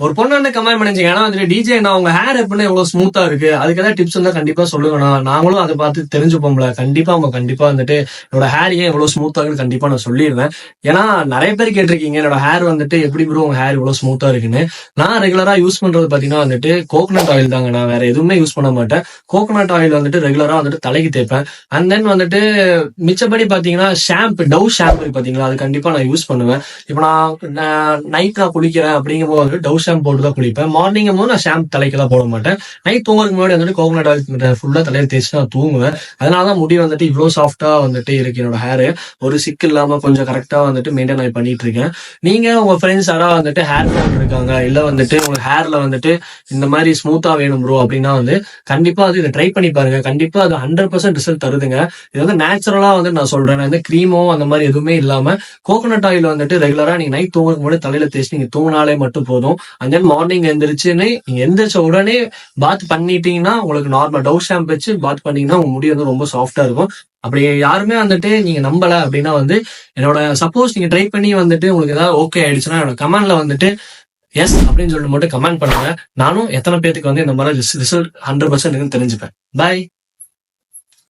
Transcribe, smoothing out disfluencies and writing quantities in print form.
ஒரு பொண்ணு வந்து கமெண்ட் பண்ணிச்சு, ஏன்னா வந்துட்டு டிஜே நான் உங்க ஹேர் எப்படின்னா எவ்வளவு ஸ்மூத்தா இருக்கு, அதுக்கு ஏதாவது டிப்ஸ் இருந்தா கண்டிப்பா சொல்லுங்கண்ணா, நாங்களும் அதை பார்த்து தெரிஞ்சுப்போம்ல. கண்டிப்பா அவங்க கண்டிப்பா வந்துட்டு என்னோட ஹேர் ஏன் எவ்வளவு ஸ்மூத்தா இருக்குன்னு கண்டிப்பா நான் சொல்லிடுவேன். ஏன்னா நிறைய பேர் கேட்டிருக்கீங்க என்னோட ஹேர் வந்துட்டு எப்படி ப்ரோ உங்க ஹேர் இவ்வளவு ஸ்மூத்தா இருக்குன்னு. நான் ரெகுலரா யூஸ் பண்றது பாத்தீங்கன்னா வந்துட்டு கோகனட் ஆயில் தாங்க. நான் வேற எதுவுமே யூஸ் பண்ண மாட்டேன். கோகனட் ஆயில் வந்துட்டு ரெகுலரா வந்துட்டு தலைக்கு தேய்ப்பேன். அண்ட் தென் வந்துட்டு மிச்சப்படி பாத்தீங்கன்னா ஷாம்பு, டவ் ஷாம்பு இருக்கு பாத்தீங்களா, அது கண்டிப்பா நான் யூஸ் பண்ணுவேன். இப்போ நைட் நான் குளிக்கிறேன் அப்படிங்கும்போது வந்து டவ் ஷாம்பு போட்டு தான் குளிப்பேன். மார்னிங் போது நான் ஷாம்பு தலைக்கெல்லாம் போட மாட்டேன். நைட் தூங்குறதுக்கு முன்னாடி வந்துட்டு கோகனட் ஆயில் ஃபுல்லா தலையில தேய்ச்சி நான் தூங்குவேன். அதனாலதான் முடி வந்துட்டு இவ்வளவு சாஃப்டா வந்துட்டு இருக்கு என்னோட ஹேர். ஒரு சிக்கு இல்லாம கொஞ்சம் கரெக்டா வந்துட்டு மெயின்டைன் ஆகி பண்ணிட்டு இருக்கேன். நீங்க உங்க ஃப்ரெண்ட்ஸ் யாராவது வந்துட்டு ஹேர் ஃபால் இருக்காங்க, இல்ல வந்துட்டு உங்க ஹேர்ல வந்துட்டு இந்த மாதிரி ஸ்மூத்தா வேணும் ப்ரோ அப்படின்னா வந்து கண்டிப்பா அது இதை ட்ரை பண்ணி பாருங்க. கண்டிப்பா அது 100% ரிசல்ட் தருதுங்க. இது வந்து நேச்சுரலா வந்து நான் சொல்றேன். இந்த கிரீமோ அந்த மாதிரி எதுவுமே இல்லாம கோகனட் ஆயில் வந்துட்டு ரெகுலரா நீங்க நைட் தூங்குறதுக்கு முன்னாடி தலையில தேய்ச்சி நீங்க தூங்கினாலே மட்டும் போதும். அண்ட் தென் மார்னிங் எந்திரிச்சுன்னு நீங்க எந்திரிச்ச உடனே பாத் பண்ணிட்டீங்கன்னா உங்களுக்கு நார்மல் டவ் ஷாம்பு வச்சு பாத் பண்ணீங்கன்னா உங்க முடி வந்து ரொம்ப சாஃப்டா இருக்கும். அப்படி யாருமே வந்துட்டு நீங்க நம்பல அப்படின்னா வந்து என்னோட சப்போஸ் நீங்க ட்ரை பண்ணி வந்துட்டு உங்களுக்கு ஏதாவது ஓகே ஆயிடுச்சுன்னா என்னோட கமெண்ட்ல வந்துட்டு எஸ் அப்படின்னு சொல்லிட்டு மட்டும் கமெண்ட் பண்ணுங்க. நானும் எத்தனை பேருக்கு வந்து இந்த மாதிரி ரிசல்ட் 100% தெரிஞ்சுப்பேன். பாய்.